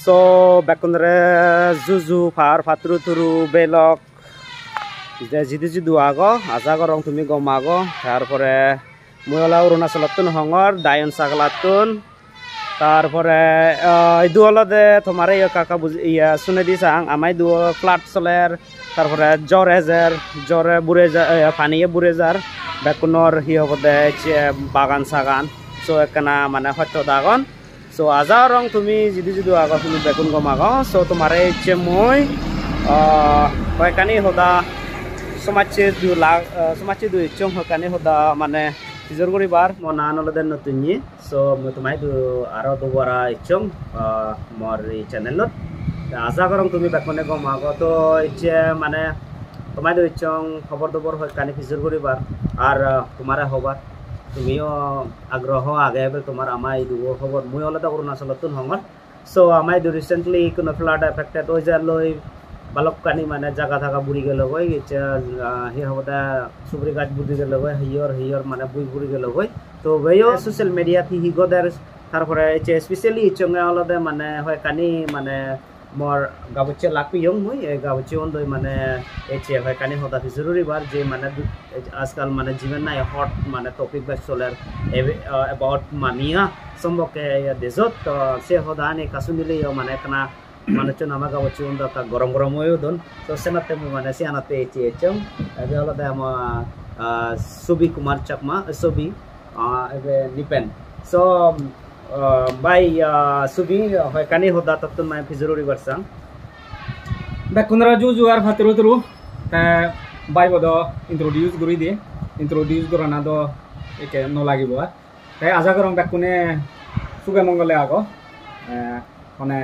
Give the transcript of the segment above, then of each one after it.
So bakundre juju far fatru turu belok jidu ago ajago rong tumi gomago tarpore muyola Arunachalotun hongor dayon saglatun tarpore idu olode tomare yo kaka iya sune disang amai du flat soler tarpore jore burejar paniye burejar bakunor hi hobode bagan sagan so ekana mane hotto dagon so azarong tumi jidu ago tumi bekun gomago so tomare chemoi hoekani hoda somache du chong hokani hoda mane Tijorguri bar mona noloden notunyi so mutumai du aro do bora ichong mori channel lot aza korong tumi bakone gomago to iche mane tomai du ichong khobor dobor hokani Tijorguri bar ar tomare hobar tumiও আগ্রহ আগে বেল তোমার আমাই দু খবর মই অলদা Arunachalotun হঙর so আমাই দু recently কোন ফ্লাড এফেক্টেড হই যা লই বালককানি মানে জায়গা থাকা বুড়ি গেল হই হি হবদা সুবরি গাছ বুড়ি গেল হই হিয়র মানে বুই বুড়ি গেল হই তো ওয়ো সোশ্যাল মিডিয়া থি হি গদার তারপরে স্পেশালি চঙ্গে অলদা মানে হয় কানি মানে মর গাবুচে লাকপি ইয়ং মুই গাবুচে অন্দই মানে এচে হয় কানি হদা জরুরি বার যে মানে আজকাল মানে জীবন নাই হট মানে টপিক বাই চলার অ্যাবাউট মামিয়া সম্বকে দেজত তো সে হদা নে কাসুনিলে মানে কানা মানে চন আমা গাবুচে অন্দা তা গরম হয়ে দন তো সেনাতে মানে সে আনাতে এচে এচম এবে হলদা আমা সুবি কুমার চাকমা সুবি এবে Nipen so by subi hoy kani hoda tatun mai Tijorguri barsang bakundra juju ar fatru turu ta by bodo introduce gorana do eke no lagibo ta aja korong bakune suge mongole ago hone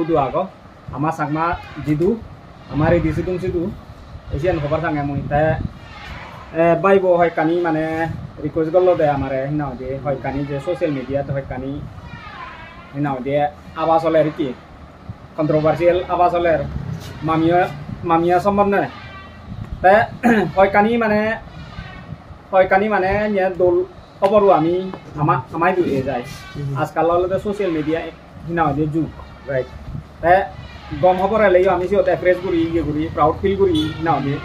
du ago ama sagma jidu amari disitum sidu asian khobar sange moi ta by bo hoy kani mane request gollo de amare hina de hoy kani je social media to hoy kani hina de abasoler ki controversial abasoler mamia sombonne ta hoy kani mane nya dol oboru ami amai du e jai আজকাল ললে social media hina de ju right ta gom hobore leyo ami siot express guri iye guri proud feel guri hina de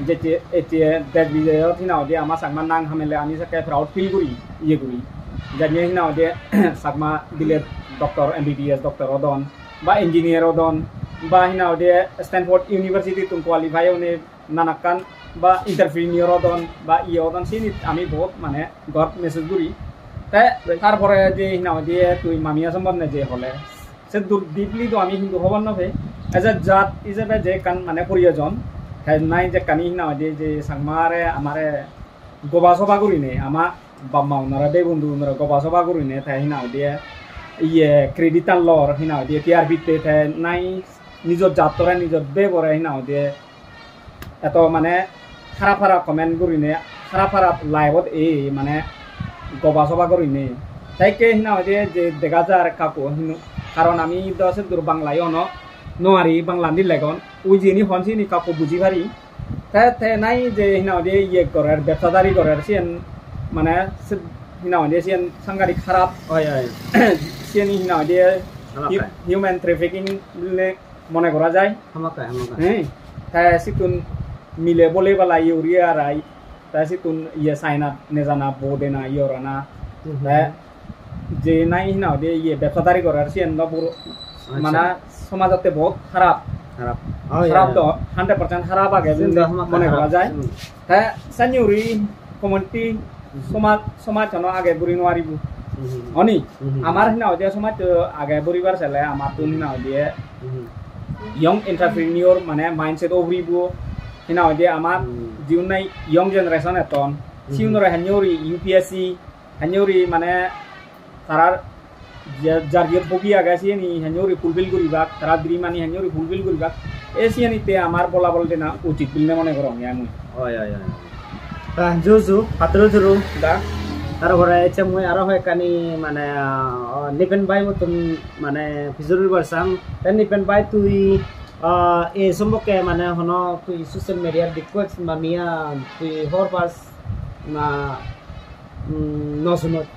যেতে এতে দেখ বিজয় থিনাও দে আমা সাগমা নাং হামেলে আমি সাকে proud feel করি ইয়ে করি জানিয়ে হিনাও দে সাগমা দিলে ডক্টর এমবিবিএস ডক্টর অদন বা ইঞ্জিনিয়ার অদন বা হিনাও দে স্ট্যানফোর্ড ইউনিভার্সিটি তুম কোয়ালিফাই হনে নানাকান বা এন্টারপ্রেনিয়র অদন বা ইয়ে অদন সিনি আমি বহুত মানে গড মেসেজ করি তারপরে যে হিনাও দে তুই মামিয়া সম্বন্ধে যে হলে সে ডিপলি তো আমি হিন্দু হবার নভে এজ এ জাত হিসেবে যে কান মানে প্রয়োজন নাই যে কানি হিনা দে যে সাংমারে আমারে গোবা সভা করিনে আমা বাম্মা ওনারা দে বন্ধু ওনারা গোবা সভা করিনে তাই হিনা দে ইয়ে ক্রেডিট লর হিনা দে টিআরপি তে তাই নাই নিজর জাতরে নিজর বে বরে হিনা দে এত মানে খারাপ কমেন্ট করিনে খারাপ লাইভত এই মানে গোবা সভা করিনে তাইকে হিনা দে যে দেখা যায় কাকু কারণ আমি দশে দূর বাংলায় অন নোয়ারি বাংলা নিলেগন ওই যিনি হনসিনি কাকু বুঝি পারি তে নাই যে হিনাও দিয়ে ইয়ে করার ব্যবসাদারি করার সিয়ান মানে হিনাও দিয়ে সিয়ান সাংঘাতিক খারাপ হয় সিয়ানি হিনাও দিয়ে হিউম্যান ট্রাফিকিং মনে করা যায় হ্যাঁ তাই সিতুন মিলে বলে বলা ইউরিয়া রাই তাই সিতুন ইয়ে সাইনা নেজানা বোদেনা ইয়রানা যে নাই হিনাও দিয়ে ইয়ে ব্যবসাদারি করার সিয়ান পুরো মানে সমাজতে বহুত খারাপ তো 100% খারাপ আগে মনে করা যায় হ্যাঁ সানিউরি কমিউনিটি সমাজ আগে বুড়ি নোৱাৰিব অনি আমার হিনা দিয়ে সমাজ আগে বুড়িবার চালে আমার তো হিনা দিয়ে ইয়ং এন্টারপ্রেনিয়র মানে মাইন্ডসেট ওভরিব হিনা দিয়ে আমার জিউন নাই ইয়ং জেনারেশন এতন সিউনরে হানিউরি ইউপিএসসি হানিউরি মানে তারার জার্গিয়ত বগি আগাছি নি হানিউরি ফুলফিল করিবা তারা দ্রিমানি হানিউরি ফুলফিল করিবা এসিয়ানিতে আমার বলা বলতে না উচিত বলে মনে করো আমি জুজু পাত্রজুরু দা তারপরে এসে মই আরো হয় কানি মানে নিপেন ভাই মতন মানে Tijorguri বারসাং নিপেন ভাই তুই এই সম্পর্কে মানে হন তুই সোশ্যাল মিডিয়ার দিকত মামিয়া তুই হর পাস না নসুনত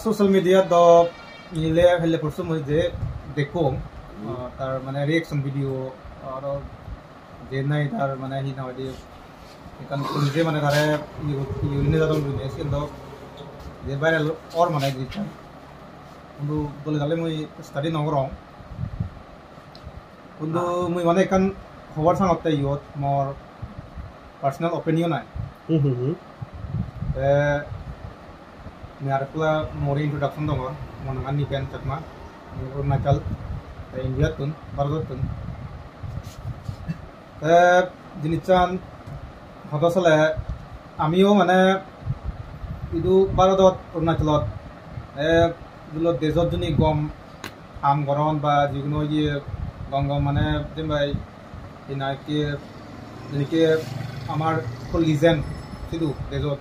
social media do নিলে ফেলে পড়ছো মই যে দেখো তার মানে রিঅ্যাকশন ভিডিও আর যে নাই তার মানে হি না দিয়ে এখান নিজে মানে তারে ইউনিনে যাদন লুনে কিন্তু যে ভাইরাল অর মানে দিচ্ছেন কিন্তু বলে গেলে মই স্টাডি নগরং কিন্তু মই মানে এখান খবর সাংতে ইয়ত মোর পার্সোনাল ওপিনিয়ন নাই আমি আর একটা মোর ইন্ট্রোডাকশন দङ মনঙ্গান নিপেন চাকমা অরুণাচল ইন্ডিয়া তুন ভারত তুন জিনিসান হতসলে আমিও মানে ইদু ভারতত অরুণাচলত এগুলো দেশত যদি গম আম গরম বা যিকোনো ইয়ে গম গম মানে যেমন নাকি যেনেকে আমার লিজেন্ড সিধু দেশত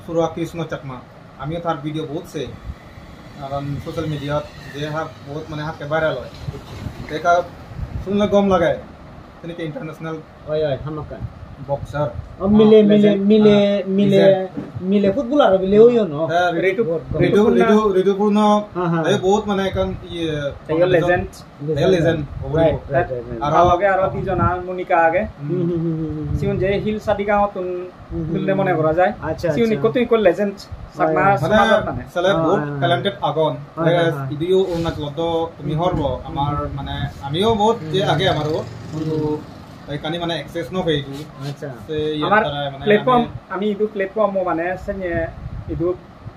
সুরা কৃষ্ণ চাকমা আমিও তার ভিডিও বহুত সে কারণ সোশ্যাল মিডিয়াত যে হাক বহুত মানে হাকে ভাইরাল হয় দেখা শুনলে গম লাগায় তেনেকে ইন্টারন্যাশনাল বক্সার মিলে ফুটবলার বিলে হইও ন ঋতুপূর্ণ বহুত মানে এখন লেজেন্ড আর আগে আর তিনজন মনিকা আগে সিউন যে হিল সাদিগাঁওতুন মিললে মনে করা যায় সিউন কতই কল লেজেন্ড সাকমা মানে সালে বহুত ট্যালেন্টেড আগন ইদিও অরুণাচলত তুমি হরব আমার মানে আমিও বহুত যে আগে আমারও কিন্তু কানি মানে অ্যাক্সেস ন পেইছো আচ্ছা আমার প্ল্যাটফর্ম আমি ইদু প্ল্যাটফর্ম মানে সনে ইদু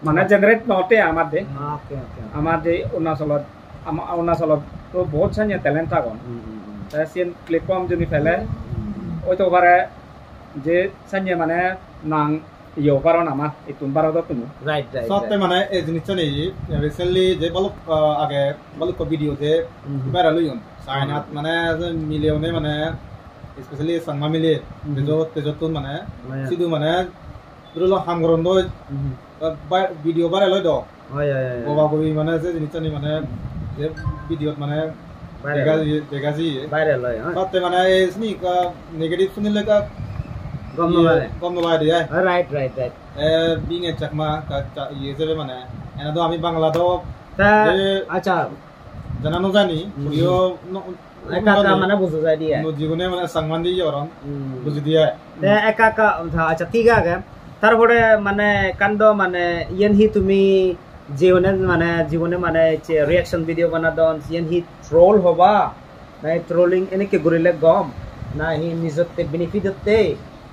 মানে জেনারেট নতে আমাদে ওকে ওকে আমাদে অরুণাচলত তো বহুত সনে ট্যালেন্ট আগন তাসিন প্ল্যাটফর্ম যদি ফেলে ওই তো পারে যে সনে মানে নাং ইয়ো পারো নামা ইতুন ভারত তুন রাইট রাইট সত্যি মানে এই জিনিসটা নেই রিসেন্টলি যে বলক আগে বলক ভিডিও যে ভাইরাল হইন সাইনাত মানে মিলিয়নে মানে স্পেশালি সংমা মিলে তেজতুন মানে সিধু মানে দুলো হামগরন দো ভিডিও ভাইরাল হয় দো হয় হয় বাবা কবি মানে যে জিনিসটা নি মানে যে ভিডিওত মানে দেগাজি ভাইরাল হয় সত্যি মানে এই স্নি নেগেটিভ শুনিলে কা গম নলাই দিয়ে রাইট রাইট রাইট বিং এ চাকমা কা ইয়ে যাবে মানে এনা তো আমি বাংলা তো আচ্ছা জানানো জানি পুরিও একা মানে বুঝা যায় দিয়া জীবনে মানে সম্মান দিয়ে অরন বুঝি দিয়া একা আচ্ছা ঠিক আছে তারপরে মানে কান্দ মানে ইয়ানহি তুমি জীবনে মানে রিঅ্যাকশন ভিডিও বানাদন ইয়ানহি ট্রোল হবা না ট্রোলিং এনেকে গরিলে গম না হি নিজতে বেনিফিট হতে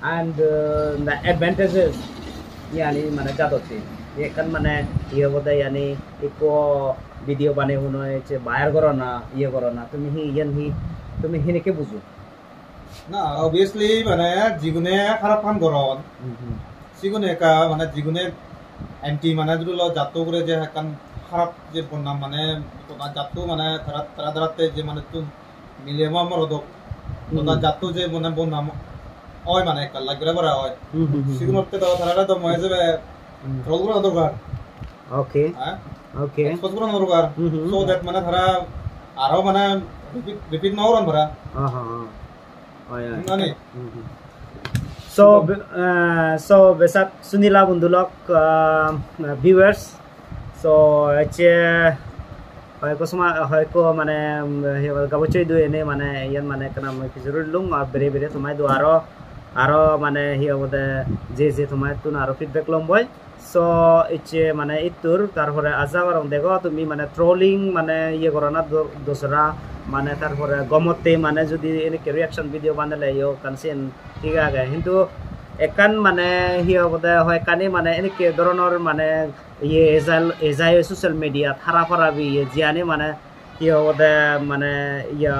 and the advantages yani মানে জাদতে এখান মানে ইয়ে বদে yani ইকো ভিডিও বানে হনো যে বাইর করো না ইয়ে করো না তুমি তুমি হিনেকে বুঝো না অবভিয়াসলি মানে জীবনে খারাপ কাম করন সিগুনে কা মানে জীবনে এন্টি মানে দুলো জাতো করে যে কান খারাপ যে বনাম মানে কোনা জাতো মানে তারা দারাতে যে মানে তুই মিলেমা মরদ কোনা জাতো যে মানে বনাম ওই মানে কাল লাগরে বড় হয় সিগুনতে তো তারা তো ময়ে যাবে রোল করে দরকার ওকে ওকে এক্সপোজ করে দরকার সো দ্যাট মানে তারা আরো মানে রিপিট না হরন ভরা হয় মানে so besat sunila bundulok viewers so হয়তো মানে গাবচই দুই এনে মানে ইয়ান মানে কেনা মই জরুর লুং আর বেরে তোমায় দো আরো মানে হিয়া বদে যে তোমায় তুন আরো ফিডব্যাক লম বই সো মানে ইতুর তারপরে আজাগরং দেখো তুমি মানে ট্রোলিং মানে ইয়ে করো না দোসরা মানে তারপরে গমতে মানে যদি এনেকে রিঅ্যাকশন ভিডিও বানালে ইয়ো কানসেন ঠিক আছে কিন্তু একান মানে হিয়া বদে হয় কানি মানে এনেকে ধরনের মানে ইয়ে এজাই সোশ্যাল মিডিয়া থারাফারাবি জিয়ানি মানে হিয়া বদে মানে ইয়া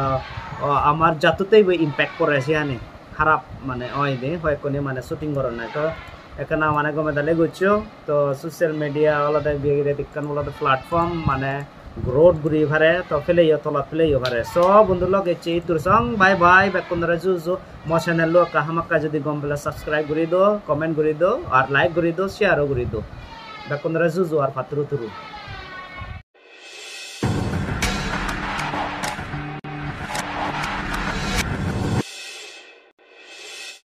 আমার জাতুতেই ইম্প্যাক্ট করে জিয়ানি খারাপ মানে ওই দে হয় কোনে মানে শুটিং করে না তো এখানে মানে গমে দালে গুছো তো সোশ্যাল মিডিয়া আলাদা বিয়ে দিকান আলাদা প্ল্যাটফর্ম মানে গ্রোথ ঘুরি ভারে তো ফেলে তলা ফেলে ভারে সব বন্ধু লগ এচে তোর সং বাই বাই বেকন্দরে জুজু মো চ্যানেল লো কাহামাকা যদি গম বলে সাবস্ক্রাইব করি দো কমেন্ট করি দো আর লাইক করি দো শেয়ারও করি দো বেকন্দরে জুজু আর ফাতরু তুরু